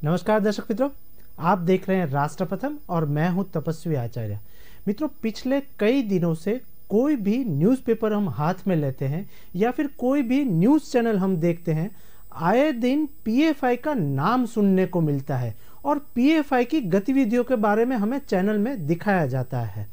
नमस्कार दर्शक मित्रों, आप देख रहे हैं राष्ट्र प्रथम और मैं हूं तपस्वी आचार्य। मित्रों, पिछले कई दिनों से कोई भी न्यूज़पेपर हम हाथ में लेते हैं या फिर कोई भी न्यूज़ चैनल हम देखते हैं, आए दिन पीएफआई का नाम सुनने को मिलता है और पीएफआई की गतिविधियों के बारे में हमें चैनल में दिखाया जाता है।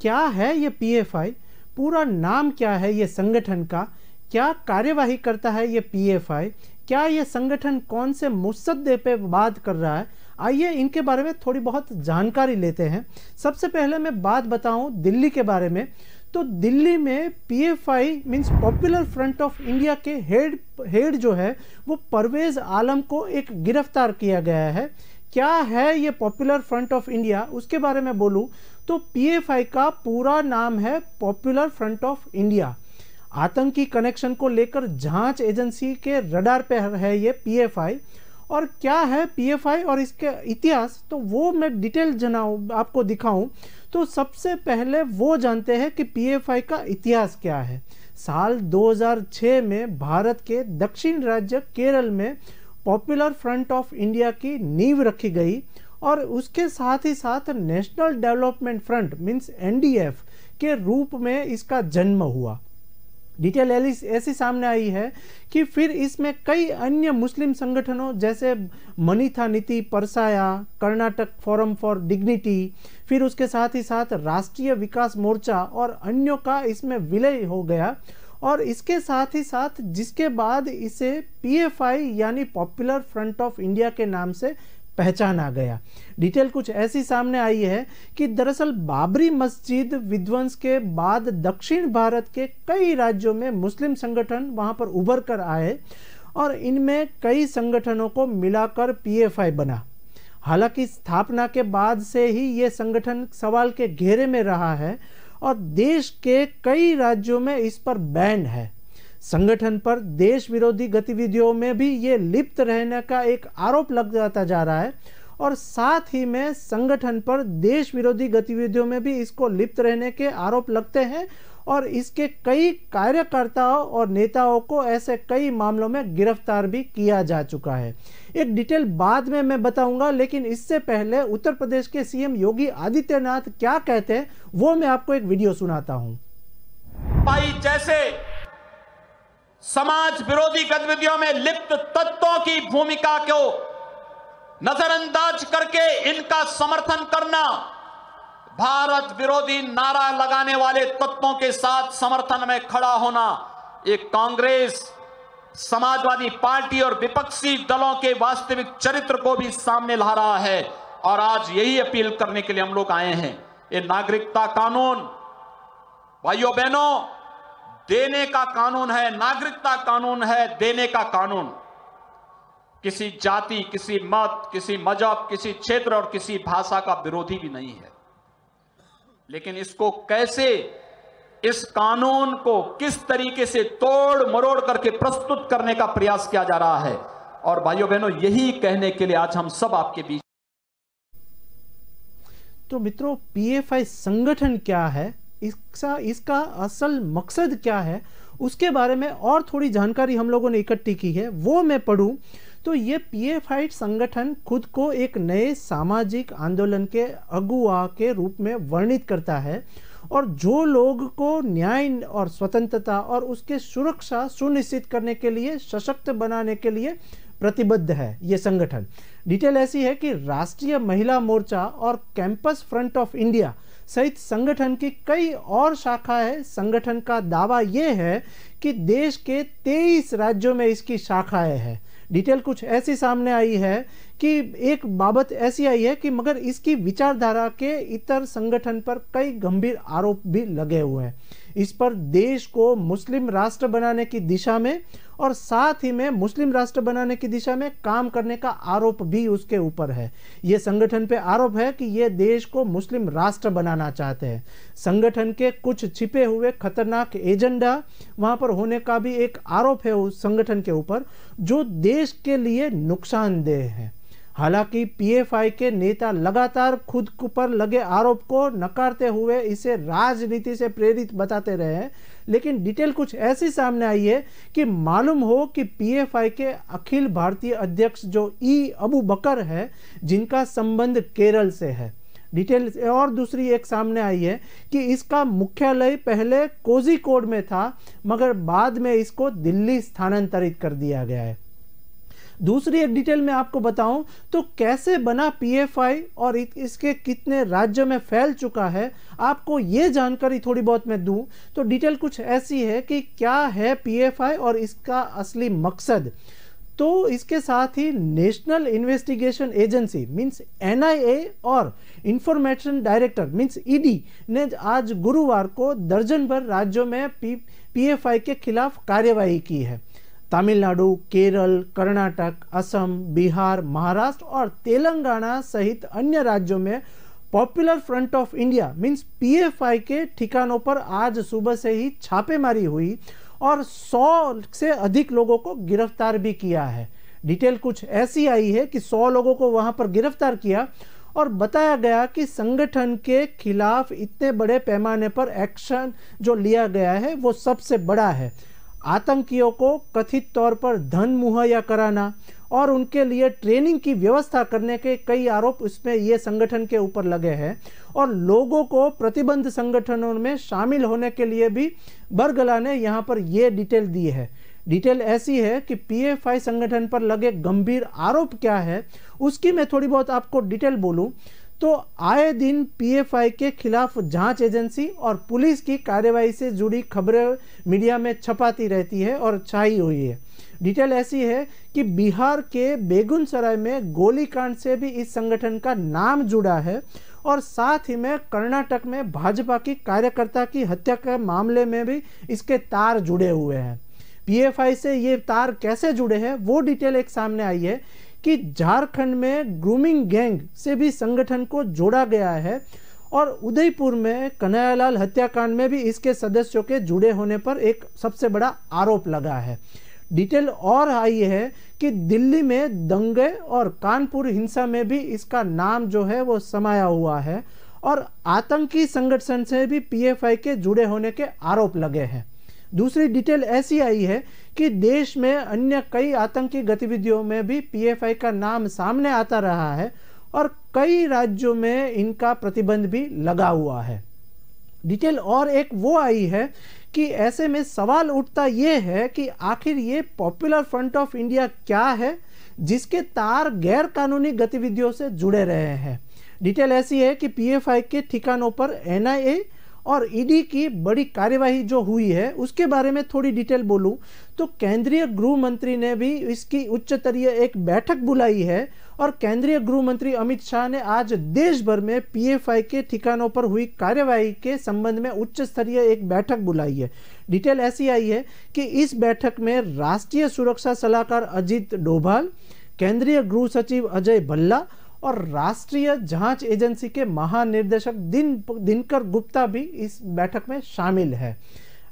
क्या है ये पीएफआई? पूरा नाम क्या है ये संगठन का? क्या कार्यवाही करता है ये पीएफआई? क्या ये संगठन कौन से मुसद्दे पे बात कर रहा है? आइए इनके बारे में थोड़ी बहुत जानकारी लेते हैं। सबसे पहले मैं बात बताऊं दिल्ली के बारे में। तो दिल्ली में PFI means popular front of India के हेड जो है वो परवेज आलम को एक गिरफ्तार किया गया है। क्या है ये पॉपुलर फ्रंट ऑफ इंडिया, उसके बारे में बोलूं तो पीएफआई का पूरा नाम है पॉपुलर फ्रंट ऑफ इंडिया। आतंकी कनेक्शन को लेकर जांच एजेंसी के रडार पे है ये पीएफआई। और क्या है पीएफआई और इसके इतिहास, तो वो मैं डिटेल आपको दिखाऊं तो सबसे पहले वो जानते हैं कि पीएफआई का इतिहास क्या है। साल 2006 में भारत के दक्षिण राज्य केरल में पॉपुलर फ्रंट ऑफ इंडिया की नींव रखी गई और उसके साथ ही साथ national development front means NDF के रूप में इसका जन्म हुआ। डिटेल ऐसी सामने आई है कि फिर इसमें कई अन्य मुस्लिम संगठनों जैसे मनीथा नीति परसाया, कर्नाटक फोरम फॉर डिग्निटी, फिर उसके साथ ही साथ राष्ट्रीय विकास मोर्चा और अन्यों का इसमें विलय हो गया। और इसके साथ ही साथ जिसके बाद इसे पीएफआई यानी पॉपुलर फ्रंट ऑफ इंडिया के नाम से पहचाना गया। डिटेल कुछ ऐसी सामने आई है कि दरअसल बाबरी मस्जिद विध्वंस के बाद दक्षिण भारत के कई राज्यों में मुस्लिम संगठन वहां पर उभर कर आए और इनमें कई संगठनों को मिलाकर पीएफआई बना। हालांकि स्थापना के बाद से ही ये संगठन सवाल के घेरे में रहा है और देश के कई राज्यों में इस पर बैन है। संगठन पर देश विरोधी गतिविधियों में भी ये लिप्त रहने का एक आरोप लग जाता जा रहा है और साथ ही में संगठन पर देश विरोधी गतिविधियों में भी इसको लिप्त रहने के आरोप लगते हैं और इसके कई कार्यकर्ताओं और नेताओं को ऐसे कई मामलों में गिरफ्तार भी किया जा चुका है। एक डिटेल बाद में मैं बताऊंगा, लेकिन इससे पहले उत्तर प्रदेश के सीएम योगी आदित्यनाथ क्या कहते हैं वो मैं आपको एक वीडियो सुनाता हूं। भाई जैसे समाज विरोधी गतिविधियों में लिप्त तत्वों की भूमिका को नजरअंदाज करके इनका समर्थन करना, भारत विरोधी नारा लगाने वाले तत्वों के साथ समर्थन में खड़ा होना, एक कांग्रेस, समाजवादी पार्टी और विपक्षी दलों के वास्तविक चरित्र को भी सामने ला रहा है। और आज यही अपील करने के लिए हम लोग आए हैं। ये नागरिकता कानून भाइयों बहनों देने का कानून है, नागरिकता कानून है देने का कानून। किसी जाति, किसी मत, किसी मजहब, किसी क्षेत्र और किसी भाषा का विरोधी भी नहीं है। लेकिन इसको कैसे, इस कानून को किस तरीके से तोड़ मरोड़ करके प्रस्तुत करने का प्रयास किया जा रहा है। और भाइयों बहनों यही कहने के लिए आज हम सब आपके बीच। तो मित्रों, पीएफआई संगठन क्या है, इसका असल मकसद क्या है, उसके बारे में और थोड़ी जानकारी हम लोगों ने इकट्ठी की है, वो मैं पढ़ूं तो ये पीएफआई संगठन खुद को एक नए सामाजिक आंदोलन के अगुवा के रूप में वर्णित करता है और जो लोग को न्याय और स्वतंत्रता और उसके सुरक्षा सुनिश्चित करने के लिए, सशक्त बनाने के लिए प्रतिबद्ध है ये संगठन। डिटेल ऐसी है कि राष्ट्रीय महिला मोर्चा और कैंपस फ्रंट ऑफ इंडिया सहित संगठन की कई और शाखाएं। संगठन का दावा यह है कि देश के 23 राज्यों में इसकी शाखाएं हैं। डिटेल कुछ ऐसी सामने आई है कि एक बाबत ऐसी आई है कि मगर इसकी विचारधारा के इतर संगठन पर कई गंभीर आरोप भी लगे हुए हैं। इस पर देश को मुस्लिम राष्ट्र बनाने की दिशा में और साथ ही में मुस्लिम राष्ट्र बनाने की दिशा में काम करने का आरोप भी उसके ऊपर है। ये संगठन पे आरोप है कि ये देश को मुस्लिम राष्ट्र बनाना चाहते हैं। संगठन के कुछ छिपे हुए खतरनाक एजेंडा वहां पर होने का भी एक आरोप है उस संगठन के ऊपर, जो देश के लिए नुकसानदेह है। हालांकि पीएफआई के नेता लगातार खुद पर लगे आरोप को नकारते हुए इसे राजनीति से प्रेरित बताते रहे हैं, लेकिन डिटेल कुछ ऐसी सामने आई है कि मालूम हो कि पीएफआई के अखिल भारतीय अध्यक्ष जो ई अबू बकर है, जिनका संबंध केरल से है। डिटेल और दूसरी एक सामने आई है कि इसका मुख्यालय पहले कोझिकोड में था, मगर बाद में इसको दिल्ली स्थानांतरित कर दिया गया है। दूसरी एक डिटेल में आपको बताऊं तो कैसे बना पीएफआई और इसके कितने राज्यों में फैल चुका है, आपको ये जानकारी थोड़ी बहुत मैं दूं तो डिटेल कुछ ऐसी है कि क्या है पीएफआई और इसका असली मकसद। तो इसके साथ ही national investigation agency means NIA और इंफॉर्मेशन डायरेक्टर मींस ईडी ने आज गुरुवार को दर्जन भर राज्यों में पीएफआई के खिलाफ कार्यवाही की है। तमिलनाडु, केरल, कर्नाटक, असम, बिहार, महाराष्ट्र और तेलंगाना सहित अन्य राज्यों में popular front of India means PFI के ठिकानों पर आज सुबह से ही छापेमारी हुई और 100 से अधिक लोगों को गिरफ्तार भी किया है। डिटेल कुछ ऐसी आई है कि 100 लोगों को वहां पर गिरफ्तार किया और बताया गया कि संगठन के खिलाफ इतने बड़े पैमाने पर एक्शन जो लिया गया है वो सबसे बड़ा है। आतंकियों को कथित तौर पर धन मुहैया कराना और उनके लिए ट्रेनिंग की व्यवस्था करने के कई आरोप इसमें ये संगठन के ऊपर लगे हैं और लोगों को प्रतिबंध संगठनों में शामिल होने के लिए भी बरगला ने यहाँ पर ये डिटेल दी है। डिटेल ऐसी है कि पीएफआई संगठन पर लगे गंभीर आरोप क्या है उसकी मैं थोड़ी बहुत आपको डिटेल बोलूं तो आए दिन पीएफआई के खिलाफ जांच एजेंसी और पुलिस की कार्यवाही से जुड़ी खबरें मीडिया में छपाती रहती है और छाई हुई है। डिटेल ऐसी है कि बिहार के बेगूसराय में गोलीकांड से भी इस संगठन का नाम जुड़ा है और साथ ही में कर्नाटक में भाजपा की कार्यकर्ता की हत्या के मामले में भी इसके तार जुड़े हुए हैं। पीएफआई से ये तार कैसे जुड़े हैं वो डिटेल एक सामने आई है कि झारखंड में ग्रूमिंग गैंग से भी संगठन को जोड़ा गया है और उदयपुर में कन्हैयालाल हत्याकांड में भी इसके सदस्यों के जुड़े होने पर एक सबसे बड़ा आरोप लगा है। डिटेल और आई है कि दिल्ली में दंगे और कानपुर हिंसा में भी इसका नाम जो है वो समाया हुआ है और आतंकी संगठन से भी पीएफआई के जुड़े होने के आरोप लगे हैं। दूसरी डिटेल ऐसी आई है कि देश में अन्य कई आतंकी गतिविधियों में भी पीएफआई का नाम सामने आता रहा है और कई राज्यों में इनका प्रतिबंध भी लगा हुआ है। डिटेल और एक वो आई है कि ऐसे में सवाल उठता ये है कि आखिर ये पॉपुलर फ्रंट ऑफ इंडिया क्या है जिसके तार गैर कानूनी गतिविधियों से जुड़े रहे हैं। डिटेल ऐसी है कि पीएफआई के ठिकानों पर एनआईए और ईडी की बड़ी कार्यवाही जो हुई है उसके बारे में थोड़ी डिटेल बोलूं तो केंद्रीय गृह मंत्री ने भी इसकी उच्च स्तरीय एक बैठक बुलाई है और केंद्रीय गृह मंत्री अमित शाह ने आज देश भर में पीएफआई के ठिकानों पर हुई कार्यवाही के संबंध में उच्च स्तरीय एक बैठक बुलाई है। डिटेल ऐसी आई है कि इस बैठक में राष्ट्रीय सुरक्षा सलाहकार अजीत डोभाल, केंद्रीय गृह सचिव अजय भल्ला और राष्ट्रीय जांच एजेंसी के महानिर्देशक दिनकर गुप्ता भी इस बैठक में शामिल है।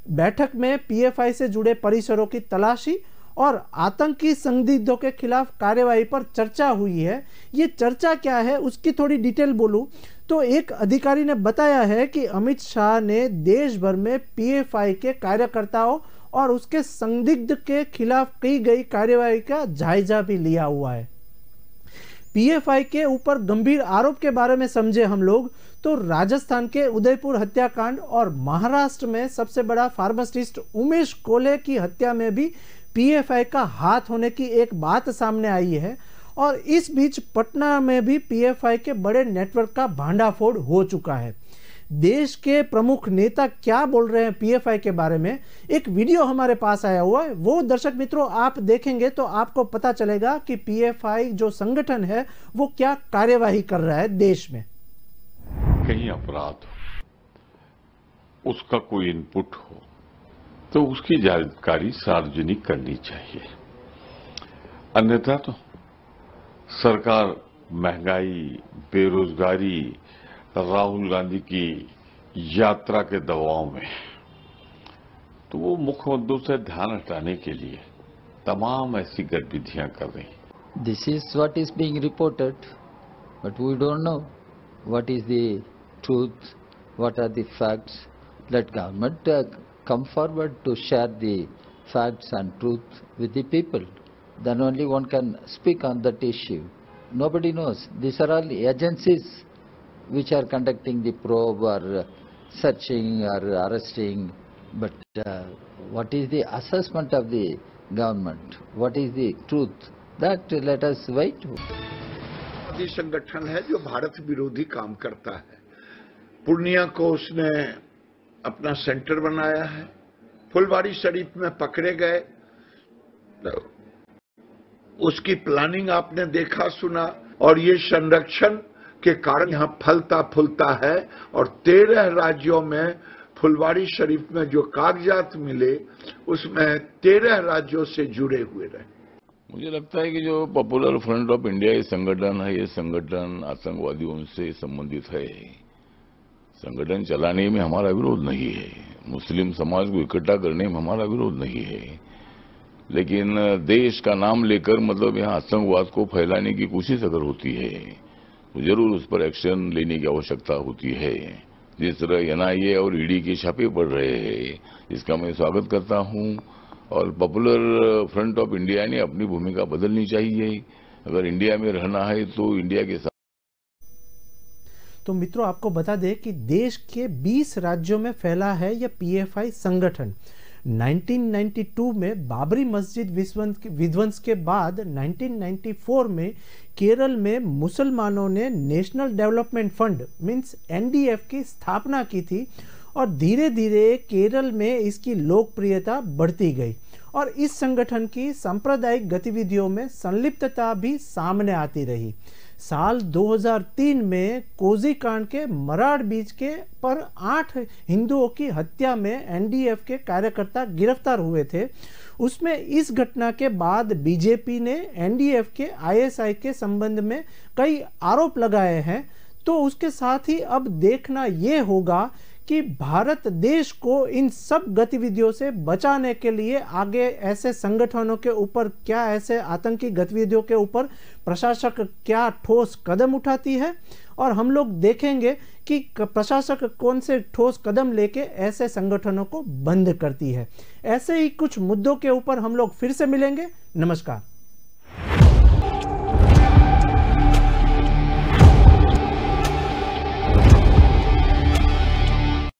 बैठक में पीएफआई से जुड़े परिसरों की तलाशी और आतंकी संदिग्धों के खिलाफ कार्यवाही पर चर्चा हुई है। ये चर्चा क्या है उसकी थोड़ी डिटेल बोलूं तो एक अधिकारी ने बताया है कि अमित शाह ने देश भर में पीएफआई के कार्यकर्ताओं और उसके संदिग्ध के खिलाफ की गई कार्यवाही का जायजा भी लिया हुआ है। पीएफआई के ऊपर गंभीर आरोप के बारे में समझे हम लोग तो राजस्थान के उदयपुर हत्याकांड और महाराष्ट्र में सबसे बड़ा फार्मासिस्ट उमेश कोल्हे की हत्या में भी पीएफआई का हाथ होने की एक बात सामने आई है और इस बीच पटना में भी पीएफआई के बड़े नेटवर्क का भांडाफोड़ हो चुका है। देश के प्रमुख नेता क्या बोल रहे हैं पीएफआई के बारे में एक वीडियो हमारे पास आया हुआ है, वो दर्शक मित्रों आप देखेंगे तो आपको पता चलेगा कि पीएफआई जो संगठन है वो क्या कार्यवाही कर रहा है देश में। कहीं अपराध हो, उसका कोई इनपुट हो तो उसकी जानकारी सार्वजनिक करनी चाहिए, अन्यथा तो सरकार महंगाई, बेरोजगारी, राहुल गांधी की यात्रा के दबाव में तो वो मुख्य मुद्दों से ध्यान हटाने के लिए तमाम ऐसी गतिविधियां कर रही। This is what is being reported, but we don't know what is the truth, what are the facts. Let government come forward to share the facts and truth with the people. Then only one can speak on that issue. Nobody knows. These are all agencies which are conducting the probe or searching or arresting. But what is the assessment of the government? What is the truth? That let us wait. संगठन है जो भारत विरोधी काम करता है। पूर्णिया को उसने अपना सेंटर बनाया है। फुलवारी शरीफ में पकड़े गए, उसकी प्लानिंग आपने देखा सुना, और ये संरक्षण के कारण यहां फलता फूलता है। और 13 राज्यों में फुलवारी शरीफ में जो कागजात मिले उसमें 13 राज्यों से जुड़े हुए रहे। मुझे लगता है कि जो पॉपुलर फ्रंट ऑफ इंडिया ये संगठन है, ये संगठन आतंकवादियों से संबंधित है। संगठन चलाने में हमारा विरोध नहीं है, मुस्लिम समाज को इकट्ठा करने में हमारा विरोध नहीं है, लेकिन देश का नाम लेकर मतलब यहाँ आतंकवाद को फैलाने की कोशिश अगर होती है तो जरूर उस पर एक्शन लेने की आवश्यकता होती है। जिस तरह एनआईए और ईडी के छापे पड़ रहे हैं, इसका मैं स्वागत करता हूं। और पॉपुलर फ्रंट ऑफ इंडिया ने अपनी भूमिका बदलनी चाहिए। अगर इंडिया में रहना है तो इंडिया के साथ। तो मित्रों, आपको बता दें कि देश के 20 राज्यों में फैला है यह पीएफआई संगठन। 1992 में बाबरी मस्जिद विध्वंस के बाद 1994 में केरल में मुसलमानों ने national development fund means NDF की स्थापना की थी, और धीरे धीरे केरल में इसकी लोकप्रियता बढ़ती गई और इस संगठन की सांप्रदायिक गतिविधियों में संलिप्तता भी सामने आती रही। साल 2003 में कोजी कांड के मराड़ बीच के पर 8 हिंदुओं की हत्या में एनडीएफ के कार्यकर्ता गिरफ्तार हुए थे। उसमें इस घटना के बाद बीजेपी ने एनडीएफ के आईएसआई के संबंध में कई आरोप लगाए हैं। तो उसके साथ ही अब देखना ये होगा कि भारत देश को इन सब गतिविधियों से बचाने के लिए आगे ऐसे संगठनों के ऊपर क्या, ऐसे आतंकी गतिविधियों के ऊपर प्रशासक क्या ठोस कदम उठाती है, और हम लोग देखेंगे कि प्रशासक कौन से ठोस कदम लेके ऐसे संगठनों को बंद करती है। ऐसे ही कुछ मुद्दों के ऊपर हम लोग फिर से मिलेंगे। नमस्कार।